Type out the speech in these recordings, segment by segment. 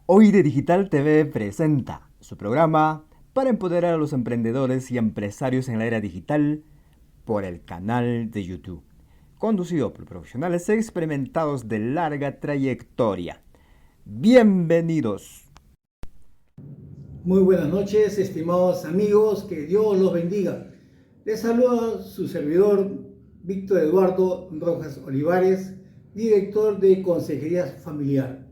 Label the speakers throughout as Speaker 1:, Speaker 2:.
Speaker 1: Hoy de Digital TV presenta su programa para empoderar a los emprendedores y empresarios en la era digital por el canal de YouTube, conducido por profesionales experimentados de larga trayectoria. Bienvenidos.
Speaker 2: Muy buenas noches, estimados amigos, que Dios los bendiga. Les saluda su servidor, Víctor Eduardo Rojas Olivares, director de Consejería Familiar.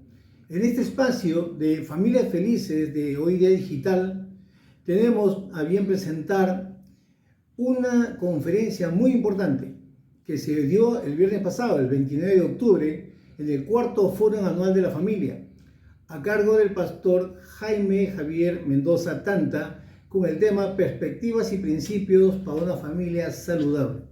Speaker 2: En este espacio de Familias Felices de Hoy Día Digital, tenemos a bien presentar una conferencia muy importante que se dio el viernes pasado, el 29 de octubre, en el cuarto Foro Anual de la Familia, a cargo del pastor Jaime Javier Mendoza Tanta, con el tema Perspectivas y Principios para una Familia Saludable.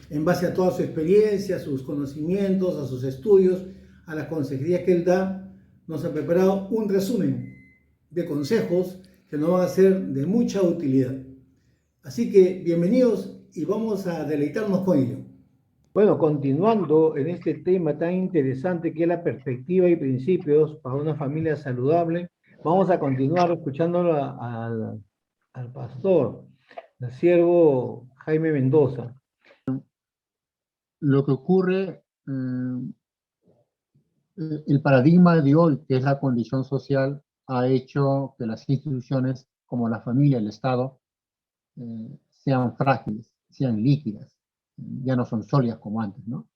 Speaker 2: En base a toda su experiencia, a sus conocimientos, a sus estudios, a las consejerías que él da, nos ha preparado un resumen de consejos que nos van a ser de mucha utilidad. Así que bienvenidos y vamos a deleitarnos con ello. Bueno, continuando en este tema tan interesante que es la perspectiva y principios para una familia saludable, vamos a continuar escuchando al pastor, al siervo Jaime Mendoza.
Speaker 3: Lo que ocurre, el paradigma de hoy, que es la condición social, ha hecho que las instituciones como la familia, el Estado, sean frágiles, sean líquidas, ya no son sólidas como antes, ¿no?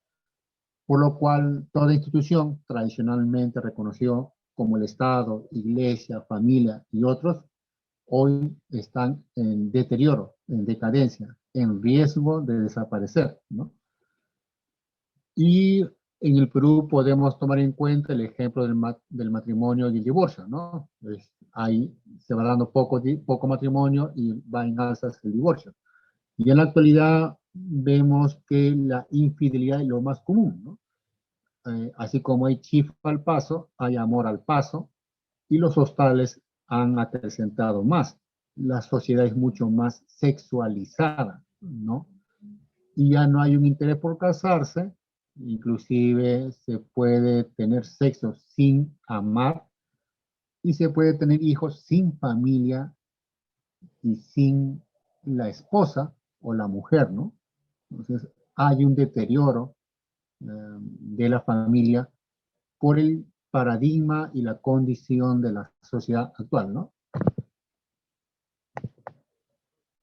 Speaker 3: Por lo cual, toda institución tradicionalmente reconoció como el Estado, iglesia, familia y otros, hoy están en deterioro, en decadencia, en riesgo de desaparecer, ¿no? Y en el Perú podemos tomar en cuenta el ejemplo del matrimonio y el divorcio, ¿no? Ahí se va dando poco matrimonio y va en alzas el divorcio. Y en la actualidad vemos que la infidelidad es lo más común, ¿no? Así como hay chifa al paso, hay amor al paso, y los hostales han acrecentado más. La sociedad es mucho más sexualizada, ¿no? Y ya no hay un interés por casarse, inclusive se puede tener sexo sin amar y se puede tener hijos sin familia y sin la esposa o la mujer, ¿no? Entonces hay un deterioro de la familia por el paradigma y la condición de la sociedad actual, ¿no?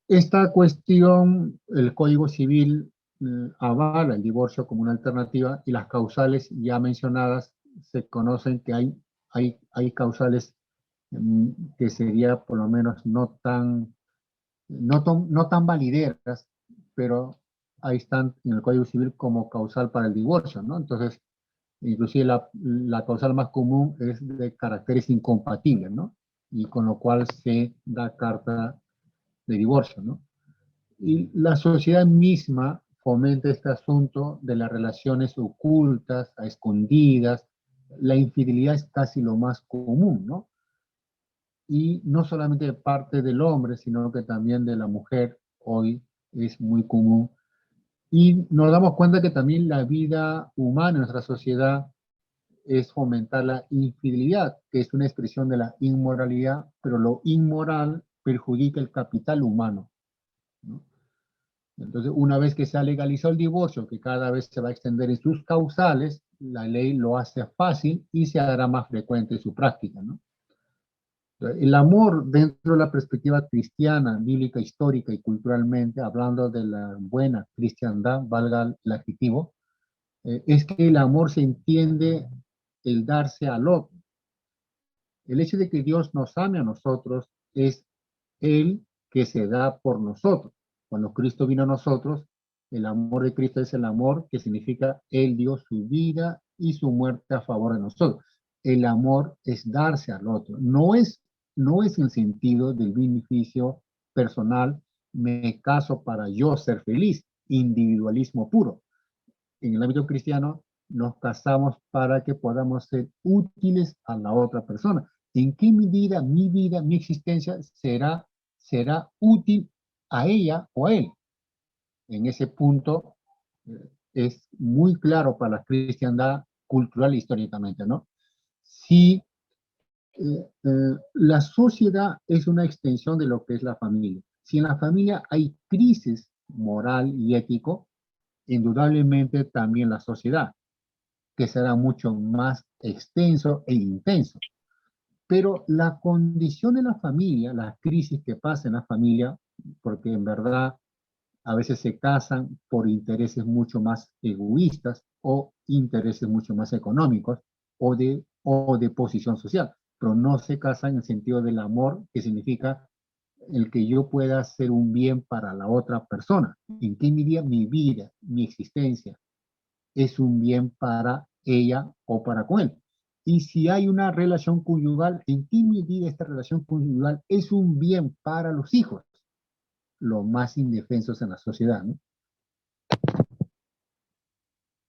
Speaker 3: Esta cuestión, el Código Civil avala el divorcio como una alternativa y las causales ya mencionadas se conocen que hay causales que sería por lo menos no tan valideras, pero ahí están en el Código Civil como causal para el divorcio, ¿no? Entonces, inclusive la causal más común es de caracteres incompatibles, ¿no? Y con lo cual se da carta de divorcio, ¿no? Y la sociedad misma fomenta este asunto de las relaciones ocultas, a escondidas. La infidelidad es casi lo más común, ¿no? Y no solamente de parte del hombre, sino que también de la mujer hoy es muy común. Y nos damos cuenta que también la vida humana en nuestra sociedad es fomentar la infidelidad, que es una expresión de la inmoralidad, pero lo inmoral perjudica el capital humano, ¿no? Entonces, una vez que se ha legalizado el divorcio, que cada vez se va a extender en sus causales, la ley lo hace fácil y se hará más frecuente su práctica, ¿no? El amor dentro de la perspectiva cristiana, bíblica, histórica y culturalmente, hablando de la buena cristiandad, valga el adjetivo, es que el amor se entiende el darse al otro. El hecho de que Dios nos ame a nosotros es Él que se da por nosotros. Cuando Cristo vino a nosotros, el amor de Cristo es el amor que significa Él dio su vida y su muerte a favor de nosotros. El amor es darse al otro. No es el sentido del beneficio personal, me caso para yo ser feliz, individualismo puro. En el ámbito cristiano, nos casamos para que podamos ser útiles a la otra persona. ¿En qué medida mi vida, mi existencia será útil a ella o a él? En ese punto es muy claro para la cristiandad cultural e históricamente, ¿no? Si La sociedad es una extensión de lo que es la familia. Si en la familia hay crisis moral y ético, indudablemente también la sociedad, que será mucho más extenso e intenso. Pero la condición de la familia, la crisis que pasa en la familia, porque en verdad a veces se casan por intereses mucho más egoístas o intereses mucho más económicos o de posición social, pero no se casan en el sentido del amor, que significa el que yo pueda hacer un bien para la otra persona. ¿En qué medida mi vida, mi existencia es un bien para ella o para con él? Y si hay una relación conyugal, ¿en qué medida esta relación conyugal es un bien para los hijos, los más indefensos en la sociedad, ¿no?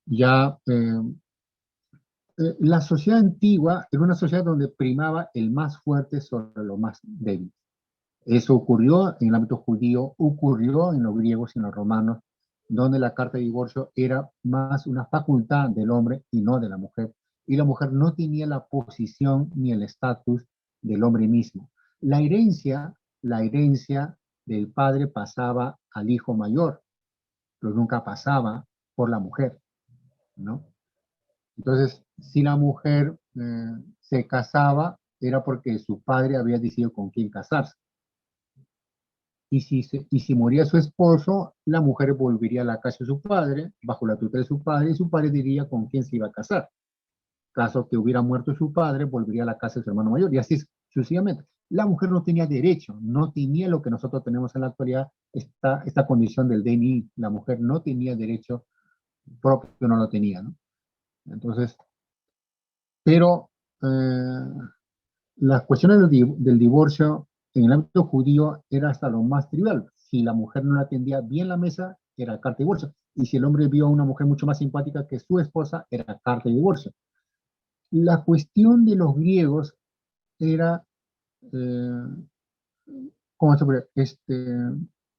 Speaker 3: Ya la sociedad antigua era una sociedad donde primaba el más fuerte sobre lo más débil. Eso ocurrió en el ámbito judío, ocurrió en los griegos y en los romanos, donde la carta de divorcio era más una facultad del hombre y no de la mujer. Y la mujer no tenía la posición ni el estatus del hombre mismo. La herencia del padre pasaba al hijo mayor, pero nunca pasaba por la mujer, ¿no? Entonces, si la mujer se casaba, era porque su padre había decidido con quién casarse. Y si moría su esposo, la mujer volvería a la casa de su padre, bajo la tutela de su padre, y su padre diría con quién se iba a casar. Caso que hubiera muerto su padre, volvería a la casa de su hermano mayor, y así sucesivamente. La mujer no tenía derecho, no tenía lo que nosotros tenemos en la actualidad, esta condición del DNI. La mujer no tenía derecho propio, no lo tenía, ¿no? Entonces, pero las cuestiones del divorcio en el ámbito judío era hasta lo más trivial. Si la mujer no la atendía bien la mesa, era carta de divorcio. Y si el hombre vio a una mujer mucho más simpática que su esposa, era carta de divorcio. La cuestión de los griegos era, eh, ¿cómo se puede?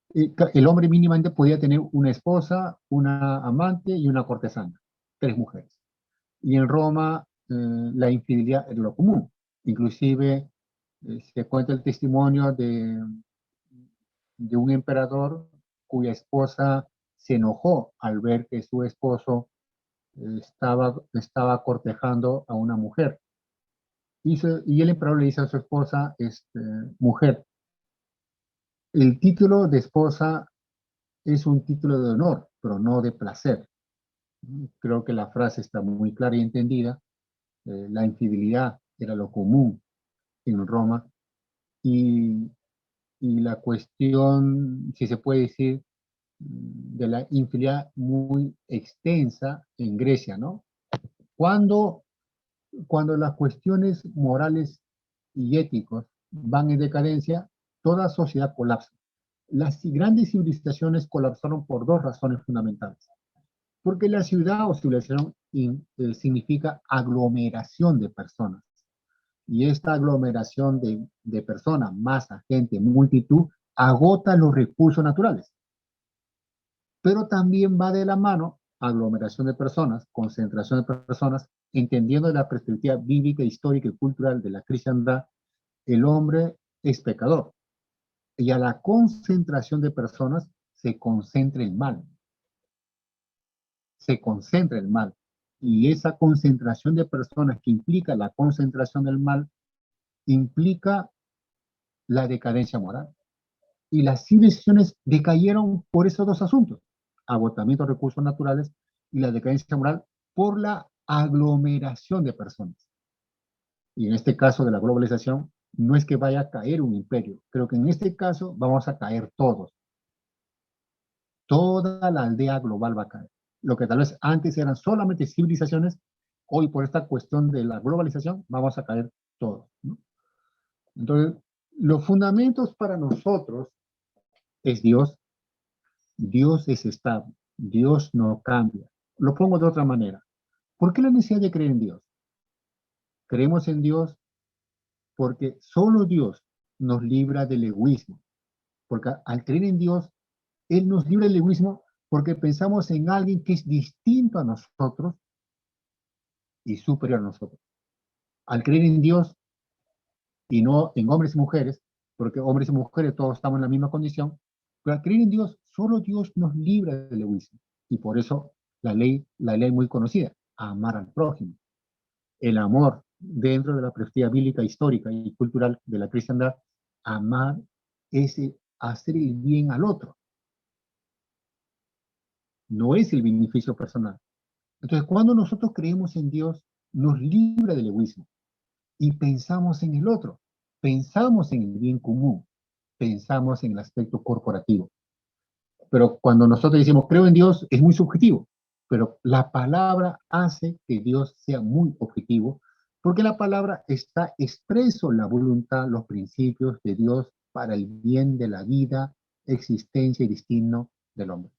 Speaker 3: El hombre mínimamente podía tener una esposa, una amante y una cortesana, 3 mujeres. Y en Roma la infidelidad era lo común. Inclusive se cuenta el testimonio de un emperador cuya esposa se enojó al ver que su esposo estaba cortejando a una mujer. Y el emperador le dice a su esposa, mujer, el título de esposa es un título de honor, pero no de placer. Creo que la frase está muy clara y entendida. La infidelidad era lo común en Roma y, y la cuestión, si se puede decir, de la infidelidad muy extensa en Grecia, ¿no? Cuando, cuando las cuestiones morales y éticos van en decadencia, toda sociedad colapsa. Las grandes civilizaciones colapsaron por 2 razones fundamentales. Porque la ciudad o civilización significa aglomeración de personas. Y esta aglomeración de personas, masa, gente, multitud, agota los recursos naturales. Pero también va de la mano aglomeración de personas, concentración de personas, entendiendo de la perspectiva bíblica, histórica y cultural de la cristiandad, el hombre es pecador. Y a la concentración de personas se concentra el mal. Se concentra el mal. Y esa concentración de personas que implica la concentración del mal, implica la decadencia moral. Y las civilizaciones decayeron por esos 2 asuntos, agotamiento de recursos naturales y la decadencia moral por la aglomeración de personas. Y en este caso de la globalización, no es que vaya a caer un imperio, creo que en este caso vamos a caer todos. Toda la aldea global va a caer. Lo que tal vez antes eran solamente civilizaciones, hoy por esta cuestión de la globalización vamos a caer todos, ¿no? Entonces, los fundamentos para nosotros es Dios. Dios es estable. Dios no cambia. Lo pongo de otra manera. ¿Por qué la necesidad de creer en Dios? Creemos en Dios porque solo Dios nos libra del egoísmo. Porque al creer en Dios, Él nos libra del egoísmo porque pensamos en alguien que es distinto a nosotros y superior a nosotros. Al creer en Dios, y no en hombres y mujeres, porque hombres y mujeres todos estamos en la misma condición, pero al creer en Dios, solo Dios nos libra del egoísmo. Y por eso la ley muy conocida, amar al prójimo. El amor dentro de la perspectiva bíblica, histórica y cultural de la cristiandad, amar es hacer el bien al otro, no es el beneficio personal. Entonces, cuando nosotros creemos en Dios, nos libra del egoísmo y pensamos en el otro, pensamos en el bien común, pensamos en el aspecto corporativo. Pero cuando nosotros decimos creo en Dios, es muy subjetivo, pero la palabra hace que Dios sea muy objetivo, porque la palabra está expreso la voluntad, los principios de Dios para el bien de la vida, existencia y destino del hombre.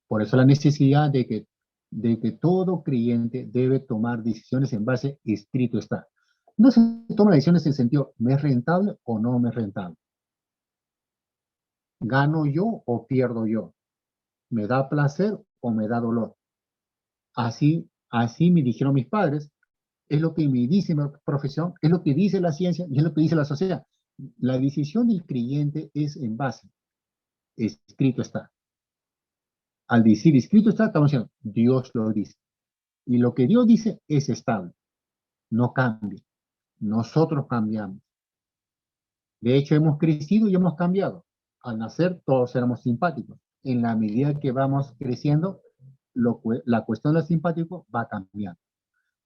Speaker 3: Por eso la necesidad de que todo creyente debe tomar decisiones en base escrito está. No se toman decisiones en sentido, ¿me es rentable o no me es rentable? ¿Gano yo o pierdo yo? ¿Me da placer o me da dolor? Así me dijeron mis padres, es lo que me dice mi profesión, es lo que dice la ciencia y es lo que dice la sociedad. La decisión del creyente es en base, escrito está. Al decir escrito está, estamos diciendo, Dios lo dice. Y lo que Dios dice es estable, no cambia. Nosotros cambiamos. De hecho, hemos crecido y hemos cambiado. Al nacer todos éramos simpáticos. En la medida que vamos creciendo, la cuestión de lo simpático va cambiando.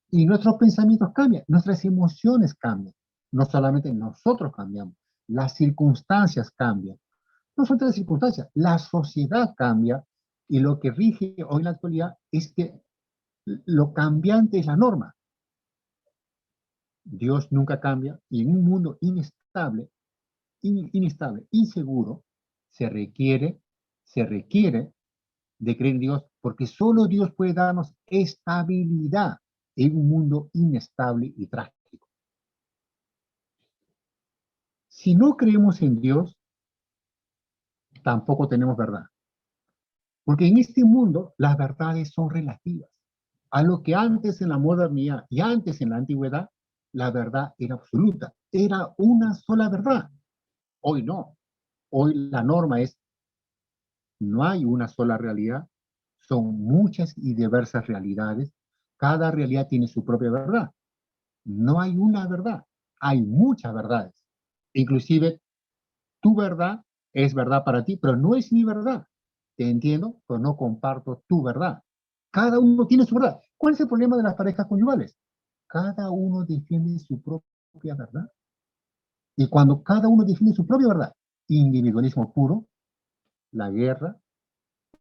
Speaker 3: Y nuestros pensamientos cambian, nuestras emociones cambian. No solamente nosotros cambiamos, las circunstancias cambian. No son las circunstancias, la sociedad cambia y lo que rige hoy en la actualidad es que lo cambiante es la norma. Dios nunca cambia y en un mundo inestable, inseguro, se requiere de creer en Dios porque solo Dios puede darnos estabilidad en un mundo inestable y trágico. Si no creemos en Dios, tampoco tenemos verdad. Porque en este mundo las verdades son relativas. A lo que antes en la modernidad y antes en la antigüedad, la verdad era absoluta. Era una sola verdad. Hoy no. Hoy la norma es, no hay una sola realidad, son muchas y diversas realidades. Cada realidad tiene su propia verdad. No hay una verdad, hay muchas verdades. Inclusive tu verdad es verdad para ti, pero no es mi verdad. Te entiendo, pero no comparto tu verdad. Cada uno tiene su verdad. ¿Cuál es el problema de las parejas conyugales? Cada uno defiende su propia verdad. Y cuando cada uno defiende su propia verdad, individualismo puro, la guerra,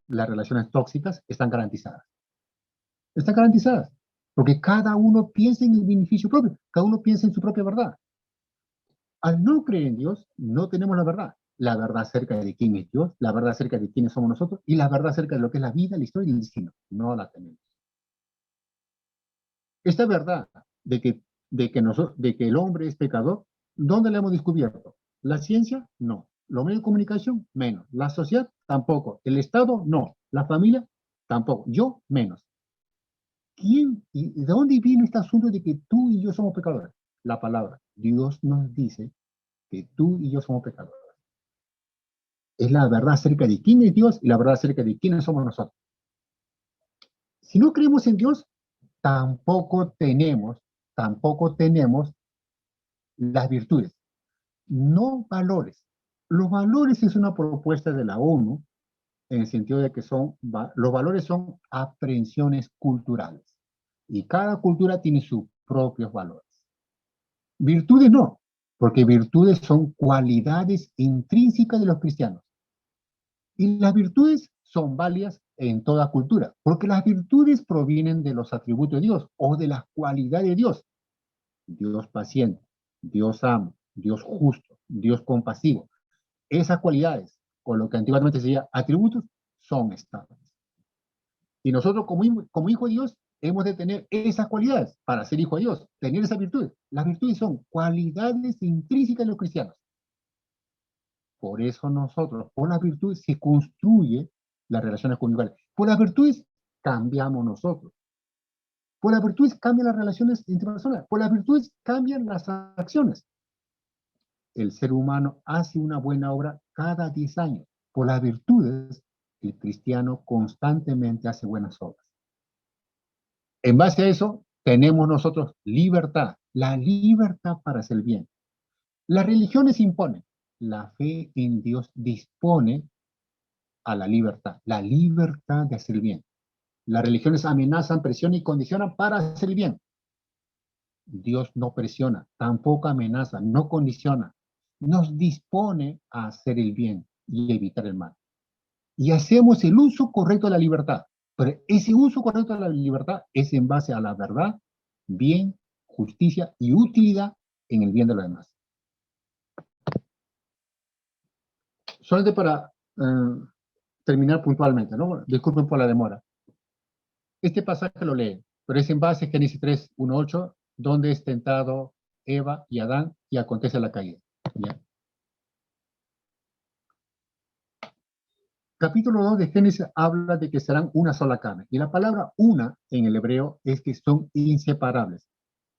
Speaker 3: las relaciones tóxicas están garantizadas. Están garantizadas. Porque cada uno piensa en el beneficio propio, cada uno piensa en su propia verdad. Al no creer en Dios, no tenemos la verdad. La verdad acerca de quién es Dios, la verdad acerca de quiénes somos nosotros y la verdad acerca de lo que es la vida, la historia y el destino. No la tenemos. Esta verdad de que el hombre es pecador, ¿dónde la hemos descubierto? ¿La ciencia? No. ¿Los medios de comunicación? Menos. ¿La sociedad? Tampoco. ¿El Estado? No. ¿La familia? Tampoco. Yo, menos. ¿Quién y de dónde viene este asunto de que tú y yo somos pecadores? La palabra. Dios nos dice que tú y yo somos pecadores. Es la verdad acerca de quién es Dios y la verdad acerca de quiénes somos nosotros. Si no creemos en Dios, tampoco tenemos las virtudes, no valores. Los valores es una propuesta de la ONU en el sentido de que los valores son aprehensiones culturales y cada cultura tiene sus propios valores. Virtudes no, porque virtudes son cualidades intrínsecas de los cristianos. Y las virtudes son válidas en toda cultura, porque las virtudes provienen de los atributos de Dios o de las cualidades de Dios. Dios paciente, Dios amo, Dios justo, Dios compasivo. Esas cualidades, o lo que antiguamente se decía atributos, son estables. Y nosotros como hijo de Dios hemos de tener esas cualidades para ser hijo de Dios, tener esas virtudes. Las virtudes son cualidades intrínsecas de los cristianos. Por eso nosotros, por las virtudes, se construye las relaciones conyugales. Por las virtudes, cambiamos nosotros. Por las virtudes cambian las relaciones interpersonales. Por las virtudes cambian las acciones. El ser humano hace una buena obra cada 10 años. Por las virtudes, el cristiano constantemente hace buenas obras. En base a eso, tenemos nosotros libertad, la libertad para hacer el bien. Las religiones imponen, la fe en Dios dispone a la libertad de hacer el bien. Las religiones amenazan, presionan y condicionan para hacer el bien. Dios no presiona, tampoco amenaza, no condiciona. Nos dispone a hacer el bien y evitar el mal. Y hacemos el uso correcto de la libertad. Pero ese uso correcto de la libertad es en base a la verdad, bien, justicia y utilidad en el bien de los demás. Solamente para terminar puntualmente, ¿no? Disculpen por la demora. Este pasaje lo leen, pero es en base a Génesis 3, 1, 8, donde es tentado Eva y Adán y acontece la caída. ¿Ya? Capítulo 2 de Génesis habla de que serán una sola carne. Y la palabra una en el hebreo es que son inseparables,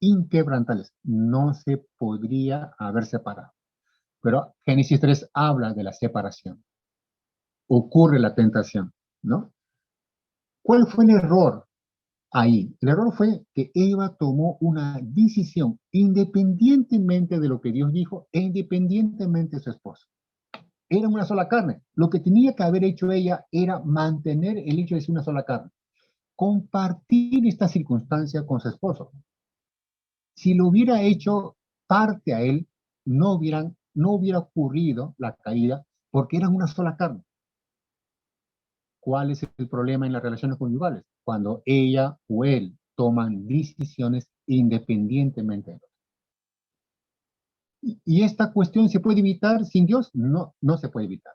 Speaker 3: inquebrantables. No se podría haber separado. Pero Génesis 3 habla de la separación. Ocurre la tentación, ¿no? ¿Cuál fue el error ahí? El error fue que Eva tomó una decisión independientemente de lo que Dios dijo e independientemente de su esposo. Era una sola carne. Lo que tenía que haber hecho ella era mantener el hecho de ser una sola carne. Compartir esta circunstancia con su esposo. Si lo hubiera hecho parte a él, no hubiera ocurrido la caída porque eran una sola carne. ¿Cuál es el problema en las relaciones conyugales? Cuando ella o él toman decisiones independientemente de otro. ¿Y esta cuestión se puede evitar sin Dios? No, no se puede evitar.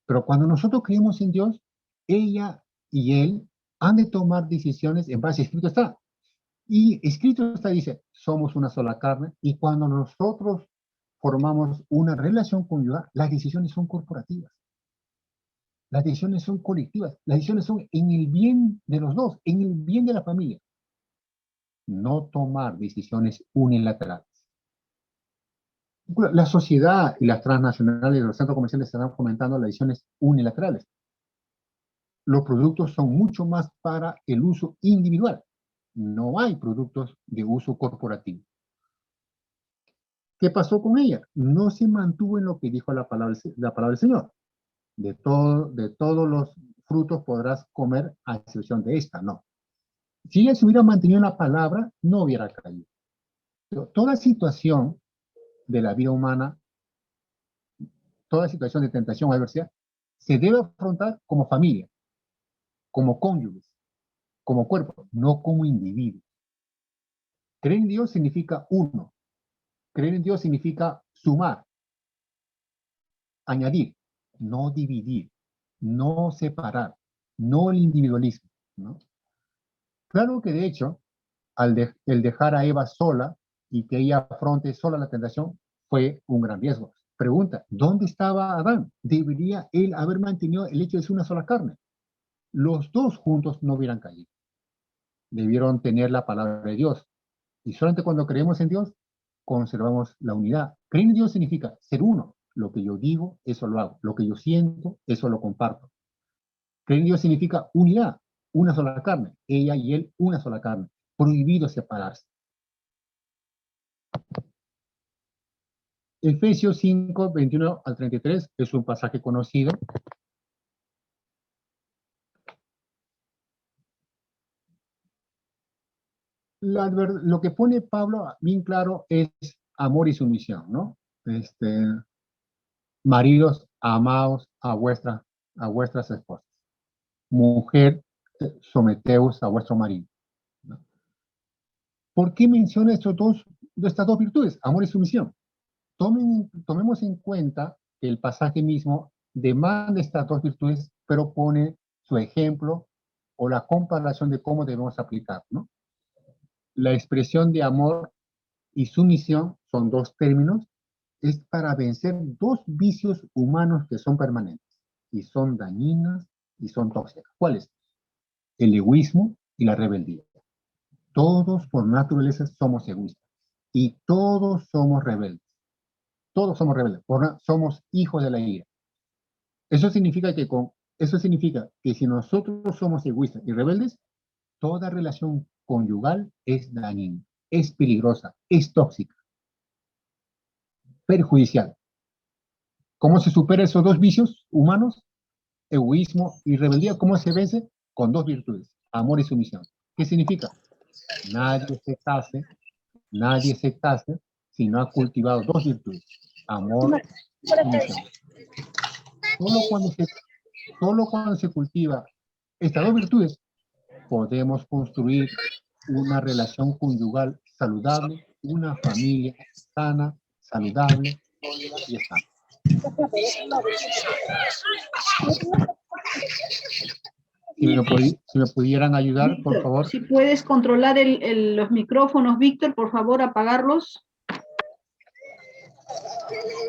Speaker 3: Pero cuando nosotros creemos en Dios, ella y él han de tomar decisiones en base a escrito está. Y escrito está, dice, somos una sola carne, y cuando nosotros formamos una relación conyugal, las decisiones son corporativas. Las decisiones son colectivas, las decisiones son en el bien de los dos, en el bien de la familia. No tomar decisiones unilaterales. La sociedad y las transnacionales y los centros comerciales están fomentando las decisiones unilaterales. Los productos son mucho más para el uso individual. No hay productos de uso corporativo. ¿Qué pasó con ella? No se mantuvo en lo que dijo la palabra del Señor. De todos los frutos podrás comer a excepción de esta, no. Si ella se hubiera mantenido en la palabra, no hubiera caído. Pero toda situación de la vida humana, toda situación de tentación o adversidad, se debe afrontar como familia, como cónyuges, como cuerpo, no como individuo. Creer en Dios significa uno. Creer en Dios significa sumar, añadir, no dividir, no separar, no el individualismo, ¿no? Claro que de hecho, el dejar a Eva sola y que ella afronte sola la tentación fue un gran riesgo. Pregunta, ¿dónde estaba Adán? ¿Debería él haber mantenido el hecho de ser una sola carne? Los dos juntos no hubieran caído. Debieron tener la palabra de Dios. Y solamente cuando creemos en Dios, conservamos la unidad. Creer en Dios significa ser uno. Lo que yo digo, eso lo hago. Lo que yo siento, eso lo comparto. Creer en Dios significa unidad, una sola carne. Ella y él, una sola carne. Prohibido separarse. Efesios 5, 21 al 33 es un pasaje conocido. Lo que pone Pablo bien claro es amor y sumisión, ¿no? Maridos, amaos a vuestras esposas. Mujer, someteos a vuestro marido, ¿no? ¿Por qué menciona estas dos virtudes, amor y sumisión? Tomemos en cuenta que el pasaje mismo demanda estas dos virtudes, pero pone su ejemplo o la comparación de cómo debemos aplicar, ¿no? La expresión de amor y sumisión son dos términos, es para vencer dos vicios humanos que son permanentes y son dañinas y son tóxicas. ¿Cuáles? El egoísmo y la rebeldía. Todos por naturaleza somos egoístas y todos somos rebeldes. Todos somos rebeldes, somos hijos de la ira. Eso significa que si nosotros somos egoístas y rebeldes, toda relación conyugal es dañina, es peligrosa, es tóxica, perjudicial. ¿Cómo se supera esos dos vicios humanos? Egoísmo y rebeldía. ¿Cómo se vence? Con dos virtudes, amor y sumisión. ¿Qué significa? Nadie se case si no ha cultivado dos virtudes, amor y sumisión. Solo cuando se cultiva estas dos virtudes, podemos construir una relación conyugal saludable, una familia sana, saludable, sólida y estable. Si me pudieran ayudar,
Speaker 4: Víctor,
Speaker 3: por favor.
Speaker 4: si puedes controlar los micrófonos, Víctor, por favor, apagarlos.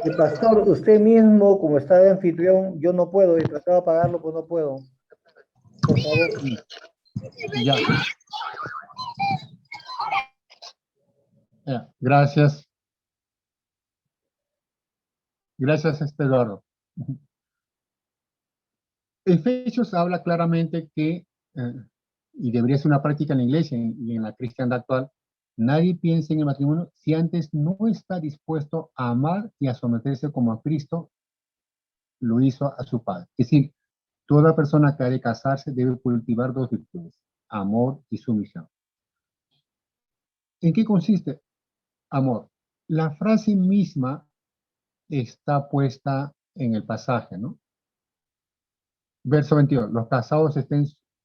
Speaker 2: El pastor, usted mismo, como está de anfitrión, yo no puedo, y trataba de apagarlo, pues no puedo. Por favor.
Speaker 3: Ya. Gracias. Gracias, Eduardo. Efesios habla claramente que, y debería ser una práctica en la iglesia y en la cristiandad actual, nadie piense en el matrimonio si antes no está dispuesto a amar y a someterse como a Cristo lo hizo a su Padre. Es decir, toda persona que ha de casarse debe cultivar dos virtudes, amor y sumisión. ¿En qué consiste amor? La frase misma está puesta en el pasaje, ¿no? Verso 22,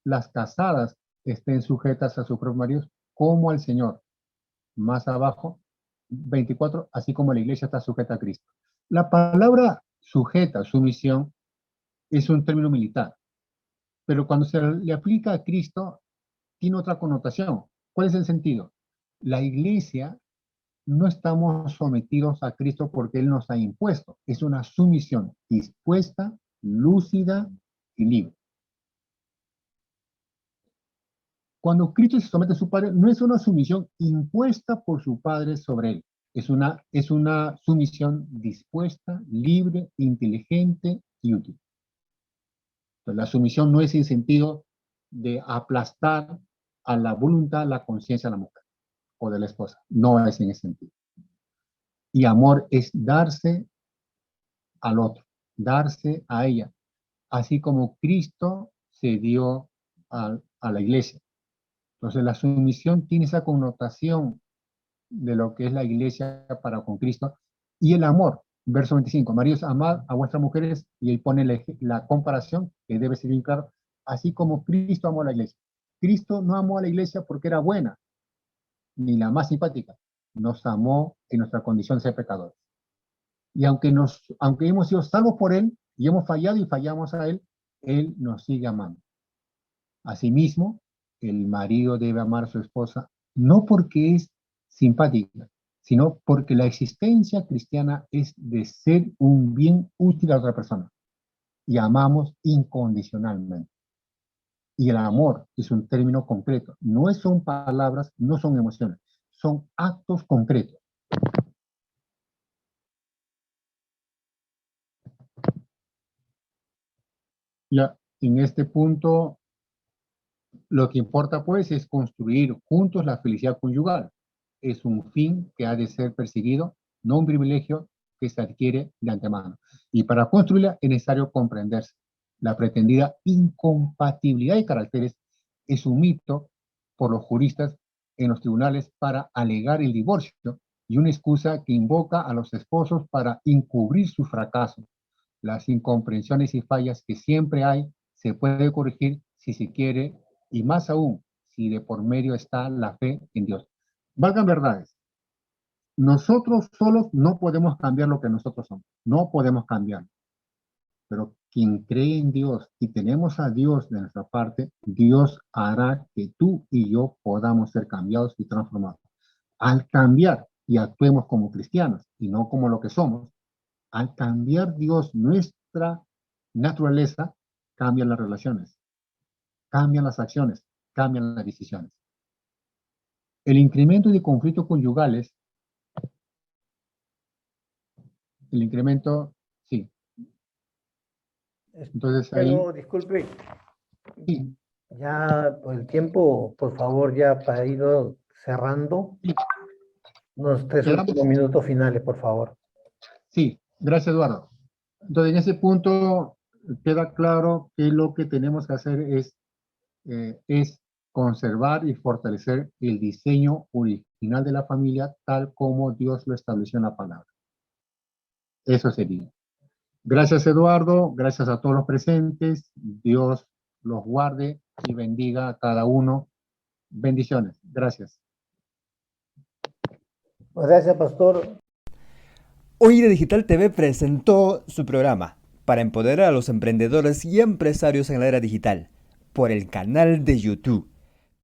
Speaker 3: las casadas estén sujetas a sus propios maridos como al Señor. Más abajo, 24, así como la iglesia está sujeta a Cristo. La palabra sujeta, sumisión, es un término militar, pero cuando se le aplica a Cristo, tiene otra connotación. ¿Cuál es el sentido? La iglesia no estamos sometidos a Cristo porque Él nos ha impuesto. Es una sumisión dispuesta, lúcida y libre. Cuando Cristo se somete a su Padre, no es una sumisión impuesta por su Padre sobre Él. Es una sumisión dispuesta, libre, inteligente y útil. Entonces, la sumisión no es en sentido de aplastar a la voluntad, la conciencia de la mujer o de la esposa. No es en ese sentido. Y amor es darse al otro, darse a ella, así como Cristo se dio a la iglesia. Entonces la sumisión tiene esa connotación de lo que es la iglesia para con Cristo. Y el amor, verso 25, maridos, amad a vuestras mujeres, y ahí pone la comparación, que debe ser bien claro, así como Cristo amó a la iglesia. Cristo no amó a la iglesia porque era buena, ni la más simpática. Nos amó en nuestra condición de ser pecadores. Y aunque hemos sido salvos por Él, y hemos fallado y fallamos a Él, Él nos sigue amando. Asimismo, el marido debe amar a su esposa, no porque es simpática, sino porque la existencia cristiana es de ser un bien útil a otra persona. Y amamos incondicionalmente. Y el amor es un término concreto. No son palabras, no son emociones, son actos concretos. Ya, en este punto, lo que importa pues es construir juntos la felicidad conyugal. Es un fin que ha de ser perseguido, no un privilegio que se adquiere de antemano. Y para construirla es necesario comprenderse. La pretendida incompatibilidad de caracteres es un mito por los juristas en los tribunales para alegar el divorcio y una excusa que invoca a los esposos para encubrir su fracaso. Las incomprensiones y fallas que siempre hay se puede corregir si se quiere y más aún si de por medio está la fe en Dios. Valgan verdades. Nosotros solos no podemos cambiar lo que nosotros somos. No podemos cambiar. Pero quien cree en Dios y tenemos a Dios de nuestra parte, Dios hará que tú y yo podamos ser cambiados y transformados. Al cambiar y actuemos como cristianos y no como lo que somos, al cambiar Dios nuestra naturaleza, cambian las relaciones, cambian las acciones, cambian las decisiones. El incremento de conflictos conyugales, el incremento, sí. Entonces ahí,
Speaker 5: Bueno, disculpe,
Speaker 3: sí,
Speaker 5: ya por el tiempo, por favor, ya para ir cerrando,
Speaker 3: sí,
Speaker 5: unos 3
Speaker 3: quedamos,
Speaker 5: últimos minutos finales, por favor.
Speaker 3: sí, gracias Eduardo. Entonces en ese punto queda claro que lo que tenemos que hacer es conservar y fortalecer el diseño original de la familia tal como Dios lo estableció en la palabra. Eso sería. Gracias Eduardo, gracias a todos los presentes. Dios los guarde y bendiga a cada uno. Bendiciones. Gracias.
Speaker 5: Gracias, pastor.
Speaker 1: Hoy de Digital TV presentó su programa para empoderar a los emprendedores y empresarios en la era digital por el canal de YouTube.